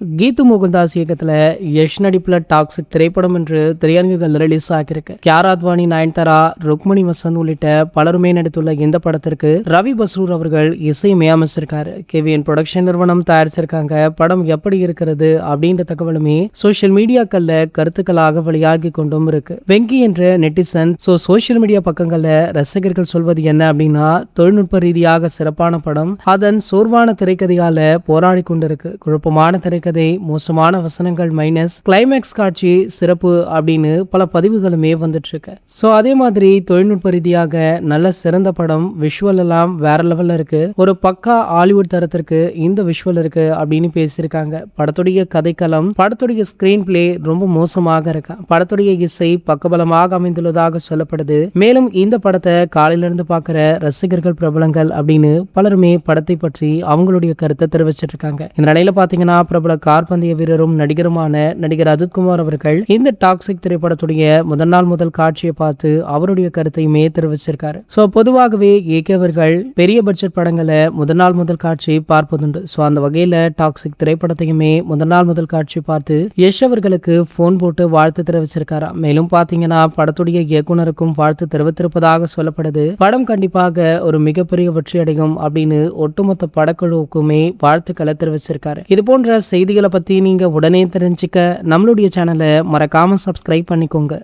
கீது மோகன்தாஸ் இயக்கத்துல யஷ் நடிப்புல டாக்ஸிக் திரைப்படம் என்று திரையரங்குகள் ரிலீஸ் ஆகியிருக்கு. கியாரா அத்வானி, நயன்தாரா, ருக்மணி வசந்த் உள்ளிட்ட பலருமே நடித்துள்ள இந்த படத்திற்கு ரவி பஸ்ரூர் அவர்கள் இசையமைச்சிருக்காரு. கேவிஎன் புரொடக்ஷன் நிறுவனம் தயாரிச்சிருக்காங்க. படம் எப்படி இருக்கிறது அப்படின்ற தகவலுமே சோசியல் மீடியாக்கள்ல கருத்துக்களாக வெளியாகி கொண்டும் இருக்கு. வெங்கி என்ற நெட்டிசன் சோசியல் மீடியா பக்கங்கள்ல ரசிகர்கள் சொல்வது என்ன அப்படின்னா, தொழில்நுட்ப ரீதியாக சிறப்பான படம், அதன் சோர்வான திரைக்கதையால போராடி கொண்டிருக்கு. குழப்பமான திரைக்கதை, மோசமான வசனங்கள் மைனஸ் கிளைமேக்ஸ் காட்சி சிறப்பு அப்படின்னு பல பதிவுகளுமே வந்துட்டு இருக்கு. அதே மாதிரி தொழில்நுட்ப ரீதியாக நல்ல சிறந்த படம், விஷுவல் எல்லாம் வேற லெவல்ல இருக்கு. ஒரு பக்கா ஹாலிவுட் தரத்திற்கு இந்த விஷுவல் இருக்கு அப்படின்னு பேசியிருக்காங்க. படத்துடைய கதைக்களம், படத்துடைய ஸ்கிரீன் பிளே ரொம்ப மோசமாக இருக்கு. படத்துடைய இசை பக்கபலமாக அமைந்துள்ளதாக சொல்லப்படுது. மேலும் இந்த படத்தை காலையில இருந்து பார்க்கிற ரசிகர்கள், பிரபலங்கள் அப்படின்னு பலருமே படத்தை பற்றி அவங்களுடைய கருத்தை தெரிவிச்சிட்டு இருக்காங்க. இந்த நிலையில பாத்தீங்கன்னா, பிரபல கார்பந்தய வீரரும் நடிகருமான நடிகர் அஜித்குமார் அவர்கள் இந்த டாக்ஸிக் திரைப்படத்துடைய முதல் காட்சியை பார்த்து அவருடைய கருத்தையுமே தெரிவிச்சிருக்காரு. பொதுவாகவே ஏகேவர்கள் பெரிய பட்ஜெட் படங்களை முதல் காட்சி பார்ப்பதுண்டு. அந்த வகையில டாக்ஸிக் திரைப்படத்தையுமே முதல் காட்சி பார்த்து யஷ் அவர்களுக்கு போன் போட்டு வாழ்த்து தெரிவிச்சிருக்காரா. மேலும் பாத்தீங்கன்னா, படத்துடைய இயக்குனருக்கும் வாழ்த்து தெரிவித்திருப்பதாக சொல்லப்படுது. படம் கண்டிப்பாக ஒரு மிகப்பெரிய வெற்றி அடையும் அப்படின்னு ஒட்டுமொத்த படக்குழுவுக்குமே வாழ்த்துக்களை தெரிவிச்சிருக்காரு. இது போன்ற செய்திகளை பத்தி நீங்க உடனே தெரிஞ்சுக்க நம்மளுடைய சேனலை மறக்காம சப்ஸ்கிரைப் பண்ணிக்கோங்க.